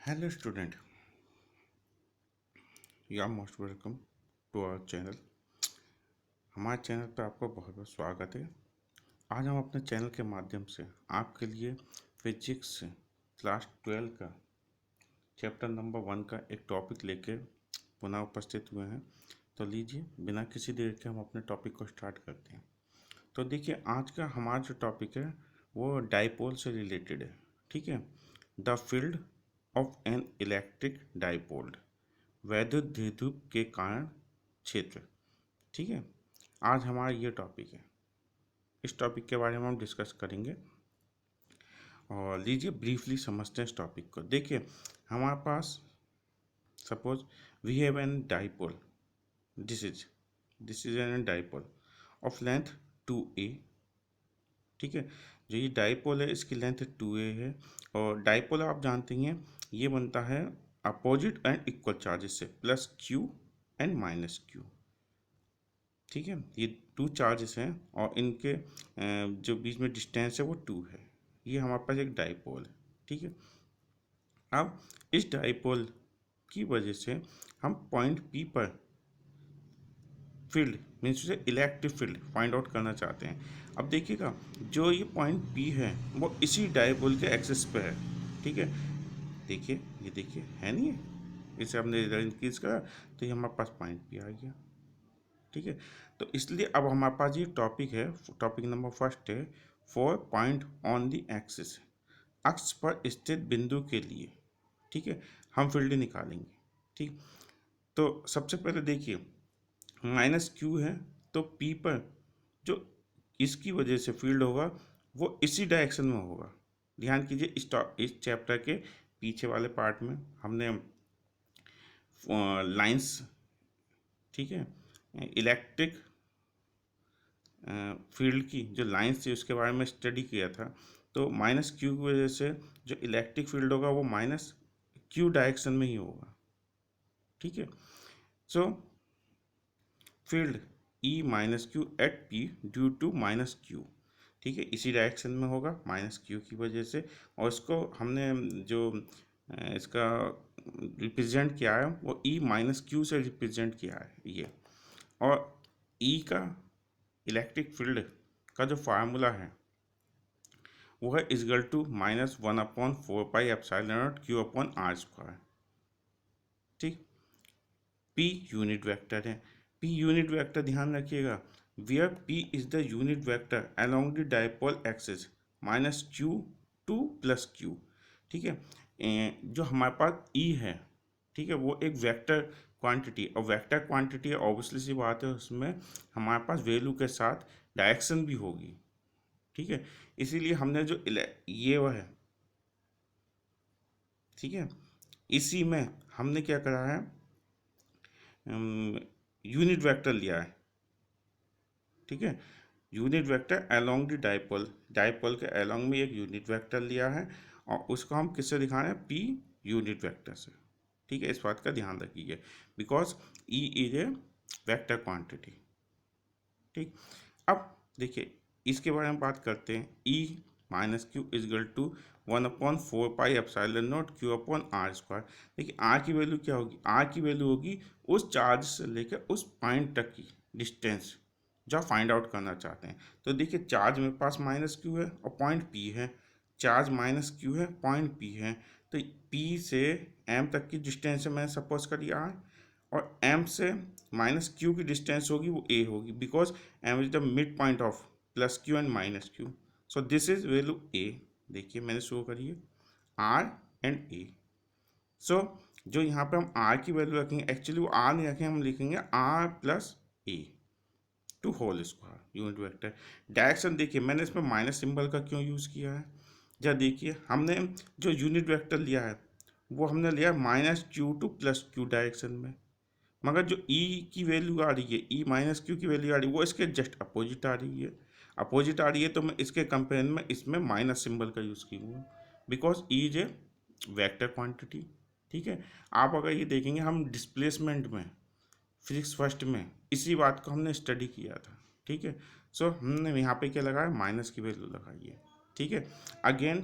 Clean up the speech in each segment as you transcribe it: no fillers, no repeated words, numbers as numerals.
Hello student, you are most welcome to our channel. हमारे channel पर आपका बहुत बहुत स्वागत है। आज हम अपने चैनल के माध्यम से आपके लिए फिजिक्स क्लास 12 का चैप्टर नंबर 1 का एक टॉपिक लेके पुनः उपस्थित हुए हैं। तो लीजिए, बिना किसी देर के हम अपने टॉपिक को स्टार्ट करते हैं। तो देखिए, आज का हमारा जो टॉपिक है वो डाइपोल से रिलेटेड है। ठीक है, the field of an electric dipole, वैद्युत द्विध्रुव के कारण क्षेत्र। ठीक है, आज हमारा ये टॉपिक है। इस टॉपिक के बारे में हम डिस्कस करेंगे और लीजिए ब्रीफली समझते हैं इस टॉपिक को। देखिए, हमारे पास suppose we have an dipole, this is an dipole of length 2a। ठीक है, जो ये डाइपोल है इसकी लेंथ 2a है। और डाइपोल आप जानते हैं ये बनता है अपोजिट एंड इक्वल चार्जेस से, plus q and minus q। ठीक है, ये टू चार्जेस हैं और इनके जो बीच में डिस्टेंस है वो 2 है। ये हमारे पास एक डाइपोल है। ठीक है, अब इस डाइपोल की वजह से हम पॉइंट P पर field means electric field find out करना चाहते हैं। अब देखिएगा, जो ये पॉइंट P है वो इसी डाइपोल के एक्सिस पे है। ठीक है, देखिए, ये देखिए है नहीं है, इसे हमने इंक्रीज करा तो ये हमारे पास पॉइंट P आ गया। ठीक है, तो इसलिए अब हमारे पास ये टॉपिक है, टॉपिक नंबर फर्स्ट है, 4 पॉइंट ऑन द एक्सिस, अक्ष पर स्थित बिंदु के लिए। ठीक है, हम फील्ड निकालेंगे। ठीक, तो सबसे पहले देखिए माइनस क्यू है, तो पी पर जो इसकी वजह से फील्ड होगा वो इसी डायरेक्शन में होगा। ध्यान कीजिए, इस चैप्टर के पीछे वाले पार्ट में हमने लाइंस, ठीक है, इलेक्ट्रिक फील्ड की जो लाइंस थी उसके बारे में स्टडी किया था। तो माइनस क्यू की वजह से जो इलेक्ट्रिक फील्ड होगा वो माइनस क्यू डायरेक्शन में ही होगा। ठीक है, so field E minus Q at P due to minus Q. ठीक है, इसी डायरेक्शन में होगा माइनस क्यू की वजह से। और इसको हमने जो इसका रिप्रेजेंट किया है वो ई माइनस क्यू से रिप्रेजेंट किया है ये। और ई का इलेक्ट्रिक फील्ड का जो फार्मूला है वो है इजगल टू -1/4πε0 Q/r²। ठीक, पी यूनिट वेक्टर है। पी यूनिट वेक्टर ध्यान रखिएगा, where P is the unit vector along the dipole axis -q to +q। ठीक है, जो हमारे पास ई है, ठीक है, वो एक वेक्टर क्वांटिटी, और वेक्टर क्वांटिटी ऑब्वियसली सी बात है उसमें हमारे पास वैल्यू के साथ डायरेक्शन भी होगी। ठीक है, इसीलिए हमने जो ये वह है, ठीक है, इसी में हमने क्या करा है, यूनिट वेक्टर लिया है। ठीक है, unit vector along the dipole, dipole के अलोंग में एक यूनिट वेक्टर लिया है और उसको हम किससे दिखा रहे हैं, पी यूनिट वेक्टर से। ठीक है, इस बात का ध्यान रखिए, because E is a vector quantity. ठीक, अब देखिए इसके बारे में बात करते हैं। E minus Q equal to 1/4πε0 Q/r²। देखिए आर की वैल्यू क्या होगी, आर की वैल्यू होगी उस चार्ज से लेकर उस पॉइंट तक की डिस्टेंस जो आप फाइंड आउट करना चाहते हैं। तो देखिए चार्ज मेरे पास माइनस क्यू है और पॉइंट पी है, चार्ज माइनस क्यू है, पॉइंट पी है। तो पी से एम तक की डिस्टेंस है, मैंने सपोज करी आर, और एम से माइनस क्यू की डिस्टेंस होगी वो ए होगी, because M is the mid point of plus Q and minus Q. So this is value A. देखिए मैंने शो करी है आर एंड ए। सो जो यहाँ पे हम आर की वैल्यू रखेंगे, एक्चुअली वो आर नहीं रखेंगे, हम लिखेंगे R plus A to whole square unit vector. Direction देखिए मैंने इसमें माइनस सिंबल का क्यों यूज़ किया है, जब देखिए हमने जो यूनिट वेक्टर लिया है वो हमने लिया -q टू +q डायरेक्शन में, मगर जो e की वैल्यू आ रही है, e माइनस क्यू की वैल्यू आ रही है वो इसके जस्ट अपोजिट आ रही है। अपोजिट आ रही है तो मैं इसके कंपेरिजन में इसमें माइनस सिंबल का यूज़ किया, because E is a vector quantity. ठीक है, आप अगर ये देखेंगे हम डिस्प्लेसमेंट में फिजिक्स फर्स्ट में इसी बात को हमने स्टडी किया था। ठीक है, सो हमने यहाँ पे क्या लगाया, माइनस की वैल्यू लगाई है। ठीक है, again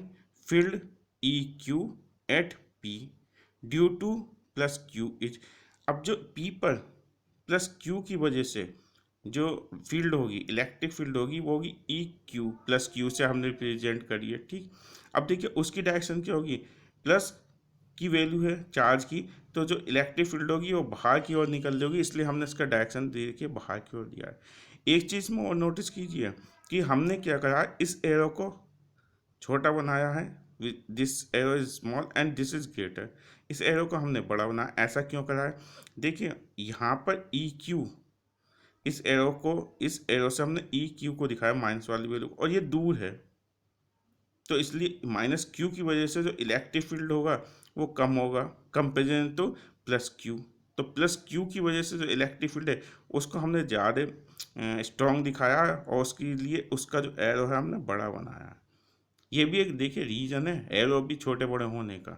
field E Q at P, due to plus Q is. अब जो पी पर प्लस क्यू की वजह से जो फील्ड होगी, इलेक्ट्रिक फील्ड होगी, वो होगी ई क्यू प्लस क्यू से हमने रिप्रेजेंट करी है। ठीक, अब देखिए उसकी डायरेक्शन क्या होगी, प्लस की वैल्यू है चार्ज की, तो जो इलेक्ट्रिक फील्ड होगी वो बाहर की ओर निकल रही होगी, इसलिए हमने इसका डायरेक्शन दे के बाहर की ओर दिया है। एक चीज़ में और नोटिस कीजिए कि हमने क्या करा, इस एरो को छोटा बनाया है, this arrow is small and this is greater. इस एरो को हमने बड़ा बनाया, ऐसा क्यों करा है, देखिए यहाँ पर ई क्यू, इस एरो से हमने ई क्यू को दिखाया माइनस वाली वैल्यू, और ये दूर है, तो इसलिए माइनस क्यू की वजह से जो इलेक्ट्रिक फील्ड होगा वो कम होगा कंपेरिजन टू प्लस क्यू। तो प्लस क्यू की वजह से जो इलेक्ट्रिक फील्ड है उसको हमने ज़्यादा स्ट्रॉन्ग दिखाया है, और उसके लिए उसका जो एरो है हमने बड़ा बनाया है। ये भी एक देखिए रीजन है एरो भी छोटे बड़े होने का।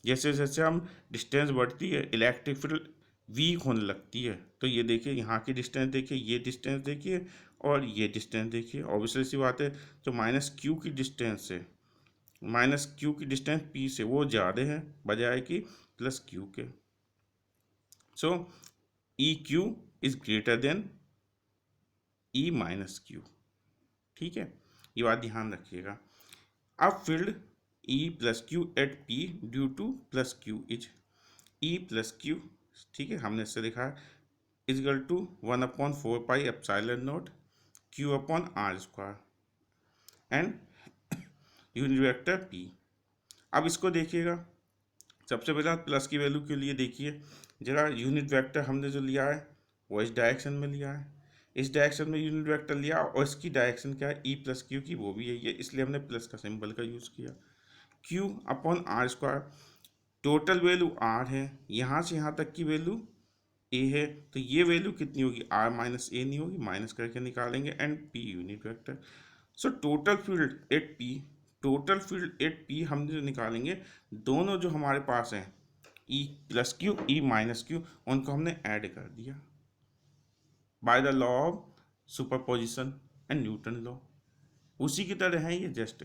जैसे जैसे हम डिस्टेंस बढ़ती है इलेक्ट्रिक फील्ड वीक होने लगती है। तो ये देखिए यहाँ की डिस्टेंस देखिए, ये डिस्टेंस देखिए, और ये डिस्टेंस देखिए, ऑब्वियसली सी बात है जो माइनस क्यू की डिस्टेंस है, माइनस क्यू की डिस्टेंस पी से वो ज़्यादा है बजाय कि प्लस क्यू के। So E Q is greater than E minus Q. ठीक है, ये बात ध्यान रखिएगा। अब field E plus Q at P due to plus Q is E plus Q, ठीक है, हमने इससे लिखा है equal to 1/4 pi epsilon not Q upon R square and unit vector P. अब इसको देखिएगा, सबसे पहले प्लस की वैल्यू के लिए देखिए जरा, यूनिट वेक्टर हमने जो लिया है वो इस डायरेक्शन में लिया है, इस डायरेक्शन में यूनिट वेक्टर लिया, और इसकी डायरेक्शन क्या है ई प्लस क्यू की, वो भी यही है, इसलिए हमने प्लस का सिंबल का यूज़ किया। Q upon R square, total value R है, यहाँ से यहाँ तक की वैल्यू ए है, तो ये वैल्यू कितनी होगी, आर माइनस ए नहीं होगी, माइनस करके निकालेंगे, and P unit vector. So total field at P, total field at P हम जो निकालेंगे, दोनों जो हमारे पास हैं ई plus Q E minus Q, उनको हमने ऐड कर दिया by the law of superposition and Newton law, उसी की तरह है ये जस्ट।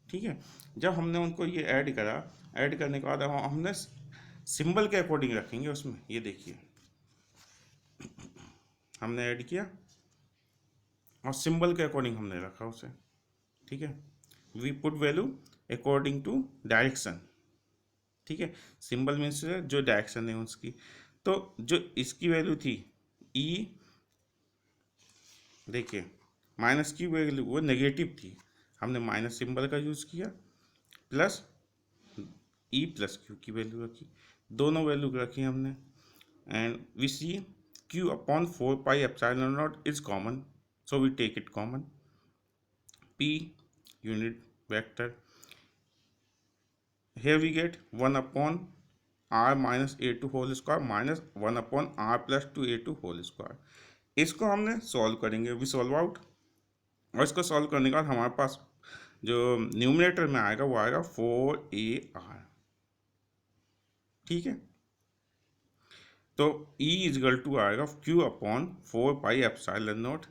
ठीक है, जब हमने उनको ये ऐड करा, ऐड करने के बाद अब हमने सिंबल के अकॉर्डिंग रखेंगे उसमें, ये देखिए हमने ऐड किया और सिंबल के अकॉर्डिंग हमने रखा उसे। ठीक है, we put value according to direction. ठीक है, सिंबल मीन्स जो डायरेक्शन है उसकी, तो जो इसकी वैल्यू थी ई, देखिए माइनस की वैल्यू वो नेगेटिव थी, हमने माइनस सिंबल का यूज़ किया, प्लस ई प्लस क्यू की वैल्यू रखी, दोनों वैल्यू रखी हमने, and we see Q upon 4 pi epsilon not is common, so we take it common, P unit vector, here we get 1/r minus A to whole square minus 1/r plus 2a2 whole square. इसको हमने solve करेंगे, we solve out, और इसको solve करने के बाद हमारे पास जो न्यूमरेटर में आएगा वो आएगा 4ar। ठीक है, तो E इजगल टू आएगा Q upon 4 pi epsilon naught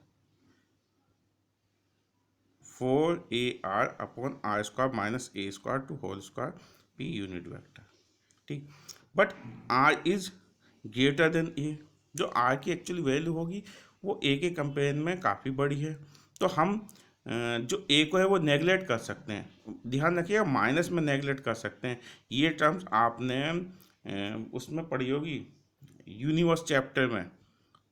4ar upon R square minus A square to whole square P unit vector. ठीक, but R is greater than A, जो आर की एक्चुअली वैल्यू होगी वो ए के कंपेरिजन में काफ़ी बड़ी है, तो हम जो ए को है वो नेगलेक्ट कर सकते हैं, ध्यान रखिएगा माइनस में नेगलेक्ट कर सकते हैं। ये टर्म्स आपने उसमें पढ़ी होगी यूनिवर्स चैप्टर में,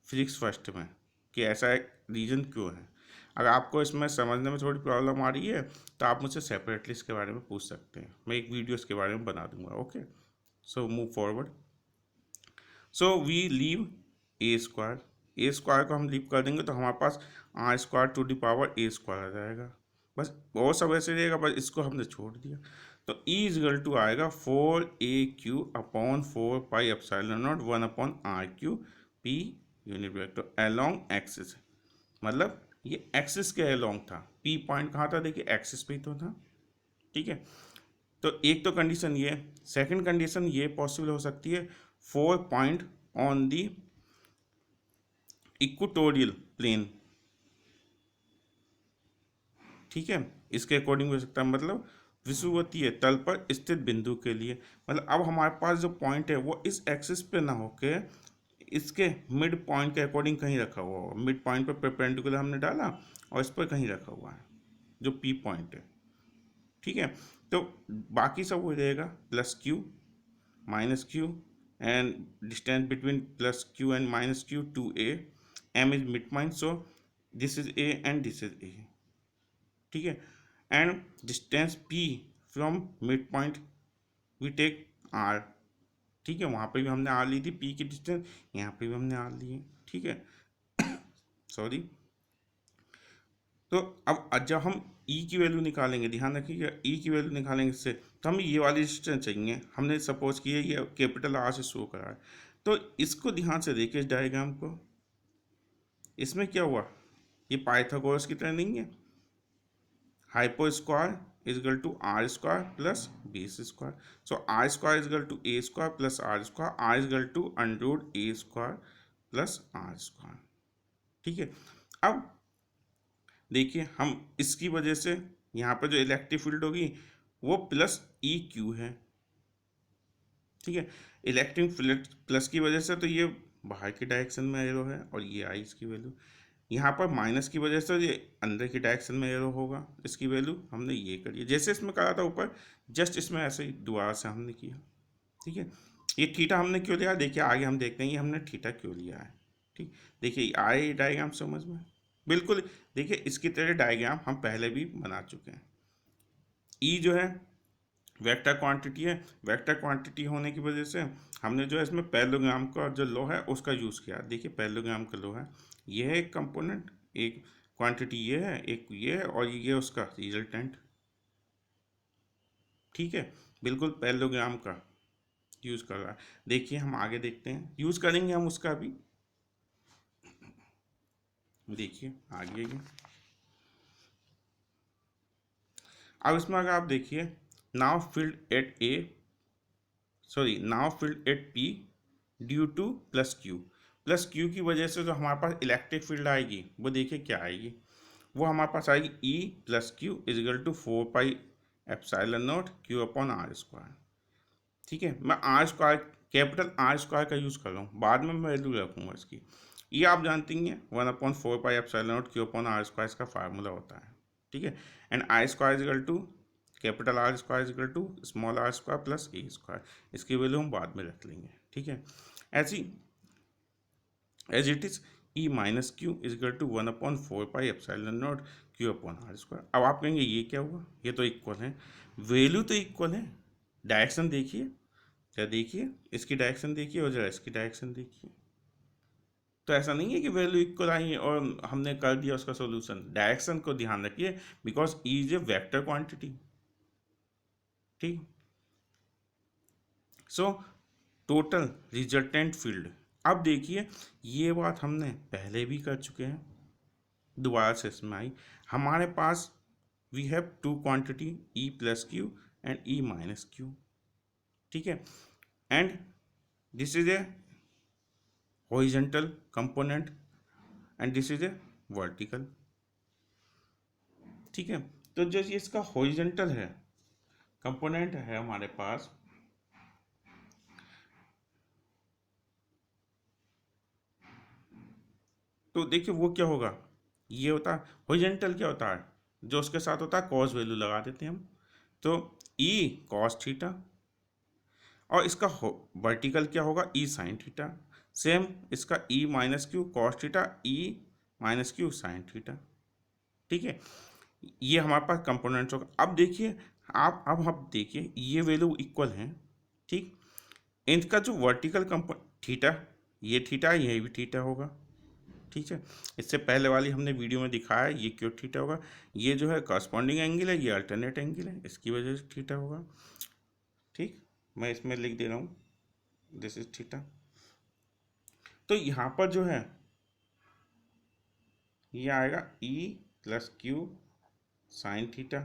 फिजिक्स फर्स्ट में, कि ऐसा एक रीज़न क्यों है। अगर आपको इसमें समझने में थोड़ी प्रॉब्लम आ रही है तो आप मुझसे सेपरेटली इसके बारे में पूछ सकते हैं, मैं एक वीडियो इसके बारे में बना दूंगा। Okay, so move forward, so we leave A square, A square को हम लीव कर देंगे तो हमारे पास R square to the power A square आ जाएगा, बस बहुत सब ऐसे रहेगा, बस इसको हमने छोड़ दिया। तो E इजगल टू आएगा 4a³ upon 4 pi epsilon not 1/r³ P unit vector along axis, मतलब ये एक्सिस के अलोंग था, पी पॉइंट कहाँ था, देखिए एक्सिस पे ही तो था। ठीक है, तो एक तो कंडीशन ये, सेकंड कंडीशन ये पॉसिबल हो सकती है 4 point on the equatorial plane. ठीक है, इसके अकॉर्डिंग हो सकता है, मतलब विषुवतीय तल पर स्थित बिंदु के लिए। मतलब अब हमारे पास जो पॉइंट है वो इस एक्सिस पे ना होके इसके मिड पॉइंट के अकॉर्डिंग कहीं रखा हुआ होगा। मिड पॉइंट पर परपेंडिकुलर हमने डाला और इस पर कहीं रखा हुआ है जो पी पॉइंट है। ठीक है, तो बाकी सब हो जाएगा plus Q minus Q and distance between plus Q and minus Q to A, M is mid point, so this is A and this is A. ठीक है, and distance P from mid point we take R. ठीक है, वहाँ पे भी हमने are ली थी P की डिस्टेंस, यहाँ पे भी हमने आर ली है। ठीक है, सॉरी। तो अब जब हम ई की वैल्यू निकालेंगे, ध्यान रखिएगा, ई की वैल्यू निकालेंगे इससे, तो हमें ये वाली डिस्टेंस चाहिए। हमने सपोज किया ये कैपिटल आर से शो करा है, तो इसको ध्यान से देखिए इस डायग्राम को। इसमें क्या हुआ, ये पाइथागोरस की तरह नहीं है। Hypo square is equal to R square plus base square, so R square is equal to A square plus R square, R is equal to under root A square plus R square. ठीक है, अब देखिए हम इसकी वजह से यहाँ पर जो इलेक्ट्रिक फील्ड होगी वो प्लस ई क्यू है। ठीक है, इलेक्ट्रिक फील्ड प्लस की वजह से तो ये बाहर की डायरेक्शन में एरो है और ये आई इसकी वैल्यू। यहाँ पर माइनस की वजह से ये अंदर की डायरेक्शन में एरो होगा, इसकी वैल्यू हमने ये करी जैसे इसमें करा था ऊपर, जस्ट इसमें ऐसे ही दोबारा से हमने किया। ठीक है, ये थीटा हमने क्यों लिया, देखिए आगे हम देखते हैं ये हमने थीटा क्यों लिया है। ठीक, देखिए आए डायग्राम समझ में बिल्कुल। देखिए इसकी तरह डायग्राम हम पहले भी बना चुके हैं। ई जो है वेक्टर क्वांटिटी है, वेक्टर क्वांटिटी होने की वजह से हमने जो है इसमें पैरेललोग्राम का जो लॉ है उसका यूज़ किया। देखिए पैरेललोग्राम का लॉ है, ये है एक कंपोनेंट, एक क्वांटिटी ये है, एक ये है और ये उसका रिजल्टेंट। ठीक है, बिल्कुल पैरेललोग्राम का यूज़ कर रहा है। देखिए हम आगे देखते हैं, यूज़ करेंगे हम उसका भी। देखिए आगे ये, अब इसमें अगर आप देखिए now field at A, sorry now field at P due to plus Q, plus Q की वजह से जो हमारे पास इलेक्ट्रिक फील्ड आएगी वो देखिए क्या आएगी, वो हमारे पास आएगी E plus Q equal to 4 pi epsilon not Q upon R square. ठीक है, मैं R square capital R square का यूज़ कर रहा हूँ, बाद में मैं वैल्यू रखूँगा इसकी। ये आप जानती हैं 1/4 pi epsilon not Q upon R square इसका फार्मूला होता है। ठीक है, and I square equal to capital R square equal to small R square plus A square, इसकी वैल्यू हम बाद में रख लेंगे। ठीक है, ऐसी as it is E minus Q equal to 1/4 pi epsilon not Q upon R square. अब आप कहेंगे ये क्या हुआ, ये तो इक्वल है, वैल्यू तो इक्वल है, डायरेक्शन देखिए, क्या देखिए इसकी डायरेक्शन देखिए और जरा इसकी डायरेक्शन देखिए। तो ऐसा नहीं है कि वैल्यू इक्वल आई और हमने कर दिया उसका सॉल्यूशन, डायरेक्शन को ध्यान रखिए because E is a vector quantity. ठीक, सो टोटल रिजल्टेंट फील्ड। अब देखिए ये बात हमने पहले भी कर चुके हैं, दोबारा से इसमें आई। हमारे पास we have two quantity E plus Q and E minus Q. ठीक है, and this is a horizontal component and this is a vertical. ठीक है, तो जो ये इसका हॉरिजॉन्टल है कंपोनेंट है हमारे पास, तो देखिए वो क्या होगा, ये होता है हॉरिजॉन्टल, क्या होता है जो उसके साथ होता है कॉस वैल्यू लगा देते हैं हम, तो ई कॉस थीटा, और इसका वर्टिकल क्या होगा ई साइन थीटा। सेम इसका ई माइनस क्यू कॉस थीटा, ई माइनस क्यू साइन थीटा। ठीक है, ये हमारे पास कंपोनेंट्स होगा। अब देखिए अब देखिए ये वैल्यू इक्वल हैं। ठीक, इनका जो वर्टिकल कंपो थीटा, ये थीटा ये भी थीटा होगा। ठीक है, इससे पहले वाली हमने वीडियो में दिखाया ये क्यों थीटा होगा, ये जो है करस्पॉन्डिंग एंगल है, ये अल्टरनेट एंगल है, इसकी वजह से थीटा होगा। ठीक, मैं इसमें लिख दे रहा हूँ दिस इज थीटा। तो यहाँ पर जो है ये आएगा ई प्लस क्यू साइन थीटा,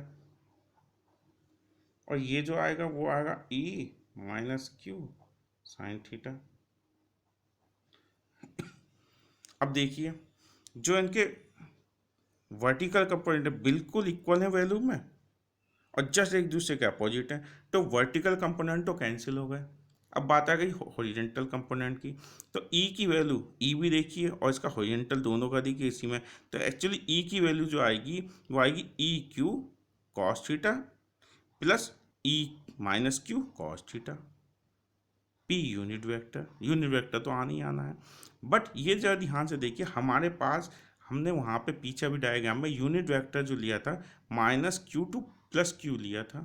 और ये जो आएगा वो आएगा ई माइनस क्यू साइन थीटा। अब देखिए जो इनके वर्टिकल कंपोनेंट बिल्कुल इक्वल है वैल्यू में, और जस्ट एक दूसरे के अपोजिट हैं, तो वर्टिकल कंपोनेंट तो कैंसिल हो गए। अब बात आ गई हॉरिजेंटल कंपोनेंट की। तो ई की वैल्यू, ई भी देखिए और इसका हॉरिजेंटल दोनों का देखिए इसी में। तो एक्चुअली ई की वैल्यू जो आएगी वो आएगी E Q cos theta plus E minus Q cos theta. P unit vector तो आना ही आना है। बट ये जरा ध्यान से देखिए, हमारे पास हमने वहाँ पे पीछे भी डायग्राम में यूनिट वेक्टर जो लिया था minus Q to plus Q लिया था।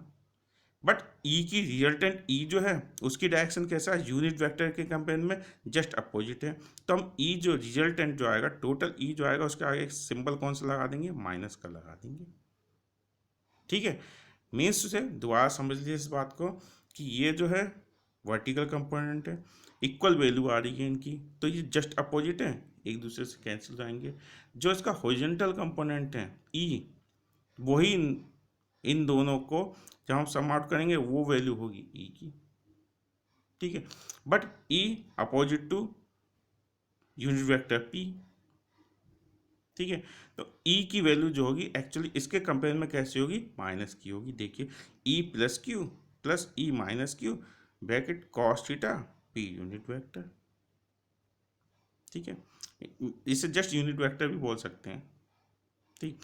बट ई की रिजल्टेंट ई जो है उसकी डायरेक्शन कैसा है, यूनिट वेक्टर के कंपेयर में जस्ट अपोजिट है। तो हम ई जो रिजल्टेंट जो आएगा, टोटल ई जो आएगा उसके आगे सिंबल कौन सा लगा देंगे, माइनस का लगा देंगे। ठीक है, मीन्स से दोबारा समझ लीजिए इस बात को कि ये जो है वर्टिकल कंपोनेंट है, इक्वल वैल्यू आ रही है इनकी, तो ये जस्ट अपोजिट है, एक दूसरे से कैंसिल जाएंगे। जो इसका हॉरिजॉन्टल कंपोनेंट है ई, वही इन दोनों को जब हम सम आउट करेंगे वो वैल्यू होगी ई की। ठीक है, but E opposite to unit vector P. ठीक है, तो ई की वैल्यू जो होगी एक्चुअली इसके कंपेयर में कैसे होगी, माइनस की होगी। देखिए E plus E minus Q bracket cos theta P unit vector. ठीक है, इसे जस्ट यूनिट वेक्टर भी बोल सकते हैं। ठीक,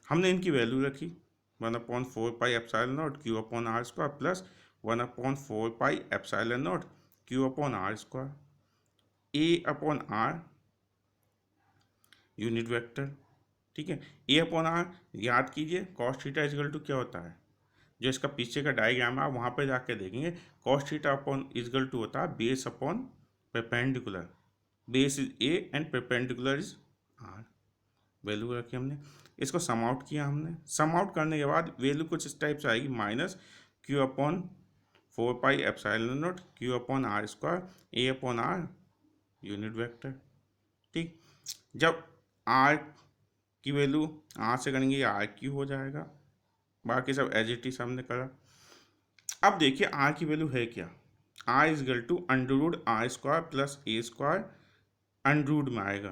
हमने इनकी वैल्यू रखी 1/4 pi epsilon not Q upon R square plus 1/4 pi epsilon not Q upon R square A upon R unit vector. ठीक है, ए अपॉन आर याद कीजिए, कॉस थीटा इजकल टू क्या होता है, जो इसका पीछे का डायग्राम है आप वहाँ पर जाके देखेंगे, cos theta upon equal to होता है base upon perpendicular. Base is A and perpendicular is R. Value रखी हमने, इसको सम आउट किया हमने। सम आउट करने के बाद वैल्यू कुछ इस टाइप से आएगी, minus Q upon 4 pi epsilon not Q upon R square A upon R unit vector. ठीक, जब आर की वैल्यू आर से करेंगे आर क्यू हो जाएगा, बाकी सब एज इट इज हमने करा। अब देखिए आर की वैल्यू है क्या, R is equal to under root R square plus A square under root में आएगा,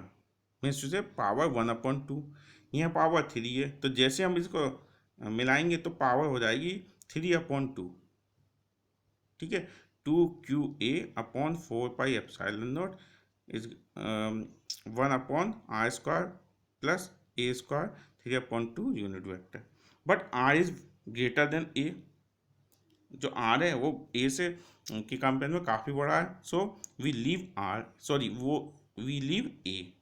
मीन्स टू से पावर 1/2। यहाँ पावर 3 है, तो जैसे हम इसको मिलाएंगे तो पावर हो जाएगी 3/2। ठीक है, 2qa/4 pi epsilon not is 1/r square plus A square 3/2 unit vector. But R is greater than A, जो आर है वो ए से के कंपेयर में काफ़ी बड़ा है, so we leave R, sorry वो we leave A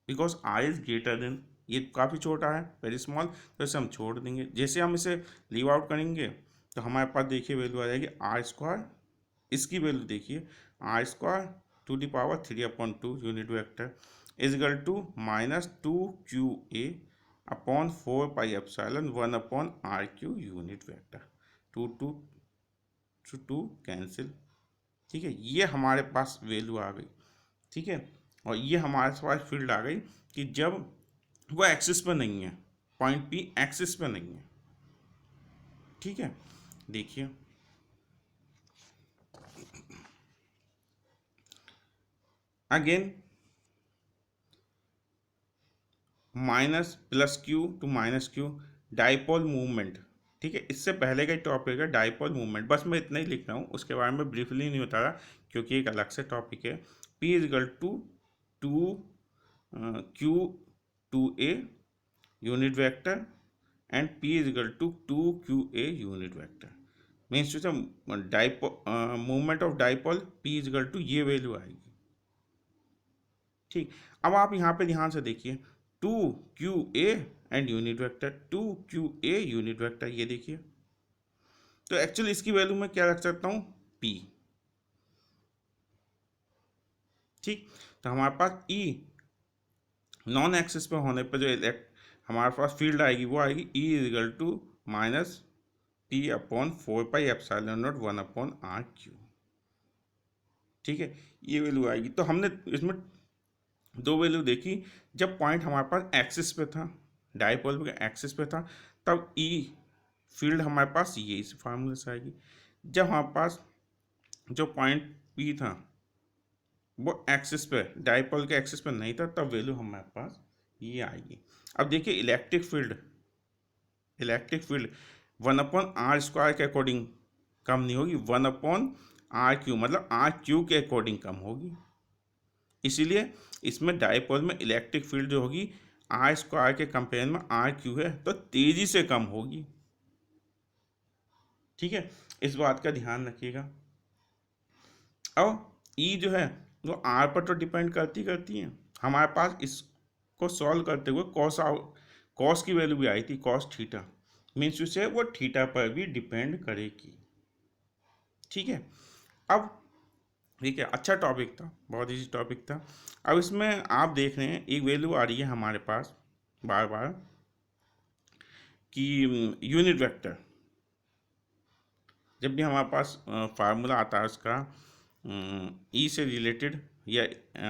because R is greater than, ये काफ़ी छोटा है, वेरी स्मॉल, तो इसे हम छोड़ देंगे। जैसे हम इसे लीव आउट करेंगे तो हमारे पास देखिए वैल्यू आ जाएगी आर स्क्वायर, इसकी वैल्यू देखिए R square to the power 3/2 unit vector equal to -2qa/4 pi epsilon 1/r³ unit vector. Two two two two cancel. ठीक है, ये हमारे पास वैल्यू आ गई। ठीक है, और ये हमारे पास फील्ड आ गई कि जब वो एक्सिस पर नहीं है, पॉइंट पी एक्सिस पर नहीं है। ठीक है, देखिए again minus plus Q to minus Q dipole movement. ठीक है, इससे पहले का टॉपिक है डाइपोल मूवमेंट, बस मैं इतना ही लिख रहा हूँ, उसके बारे में ब्रीफली नहीं बता रहा क्योंकि एक अलग से टॉपिक है। P is equal to 2q2a unit vector and p is equal to 2qa unit vector, means movement of dipole p is equal to ये वैल्यू आएगी। ठीक, अब आप यहाँ पे ध्यान से देखिए 2qa and unit vector, 2qa unit vector, ये देखिए। तो एक्चुअली इसकी वैल्यू मैं क्या रख सकता हूँ, p। ठीक, तो हमारे पास e नॉन एक्सिस पे होने पर जो हमारे पास फील्ड आएगी वो आएगी E is equal to -p/4 pi epsilon not 1/r³। ठीक है, ये वैल्यू आएगी। तो हमने इसमें दो वैल्यू देखी, जब पॉइंट हमारे पास एक्सिस पे था, डाइपोल पे एक्सिस पे था, तब ई फील्ड हमारे पास ये इस फार्मूले से आएगी। जब हमारे पास जो पॉइंट पी था वो एक्सिस पे, डाइपोल के एक्सिस पे नहीं था, तब वैल्यू हमारे पास ये आएगी। अब देखिए इलेक्ट्रिक फील्ड 1/r² के अकॉर्डिंग कम नहीं होगी, 1/r³ मतलब r³ के अकॉर्डिंग कम होगी। इसीलिए इसमें डायपोल में इलेक्ट्रिक फील्ड जो होगी r² के कंपेयर में r³ है तो तेजी से कम होगी। ठीक है, इस बात का ध्यान रखिएगा। अब E जो है वो R पर तो डिपेंड करती है। हमारे पास इसको सॉल्व करते हुए कॉस की वैल्यू भी आई थी, कॉस थीटा, मीन्स उसे वो थीटा पर भी डिपेंड करेगी। ठीक है, अब ठीक है, अच्छा टॉपिक था, बहुत इजी टॉपिक था। अब इसमें आप देख रहे हैं एक वैल्यू आ रही है हमारे पास बार बार कि यूनिट वेक्टर। जब भी हमारे पास फार्मूला आता है उसका ई से रिलेटेड या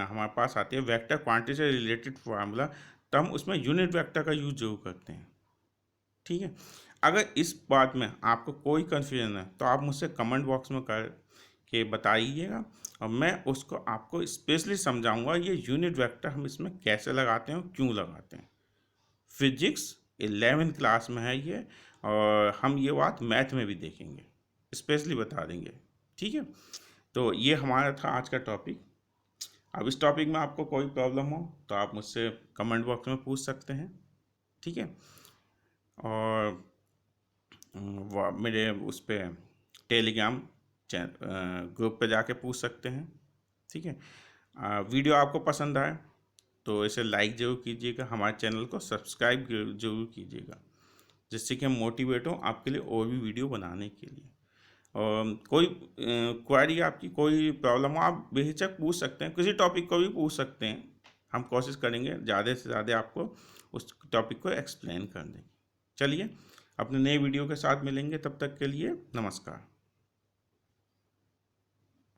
हमारे पास आती है वेक्टर क्वांटिटी से रिलेटेड फार्मूला, तो हम उसमें यूनिट वेक्टर का यूज जरूर करते हैं। ठीक है, अगर इस बात में आपको कोई कन्फ्यूजन है तो आप मुझसे कमेंट बॉक्स में कर के बताइएगा और मैं उसको आपको स्पेशली समझाऊंगा ये यूनिट वेक्टर हम इसमें कैसे लगाते हैं और क्यों लगाते हैं। फिजिक्स 11th क्लास में है ये, और हम ये बात मैथ में भी देखेंगे, स्पेशली बता देंगे। ठीक है, तो ये हमारा था आज का टॉपिक। अब इस टॉपिक में आपको कोई प्रॉब्लम हो तो आप मुझसे कमेंट बॉक्स में पूछ सकते हैं। ठीक है, और मेरे उस पर टेलीग्राम ग्रुप पे जाके पूछ सकते हैं। ठीक है, वीडियो आपको पसंद आए तो इसे लाइक ज़रूर कीजिएगा, हमारे चैनल को सब्सक्राइब जरूर कीजिएगा, जिससे कि हम मोटिवेट हों आपके लिए और भी वीडियो बनाने के लिए। और कोई क्वेरी आपकी कोई प्रॉब्लम हो आप बेहिचक पूछ सकते हैं, किसी टॉपिक को भी पूछ सकते हैं। हम कोशिश करेंगे ज़्यादा से ज़्यादा आपको उस टॉपिक को एक्सप्लेन कर दें। चलिए, अपने नए वीडियो के साथ मिलेंगे, तब तक के लिए नमस्कार।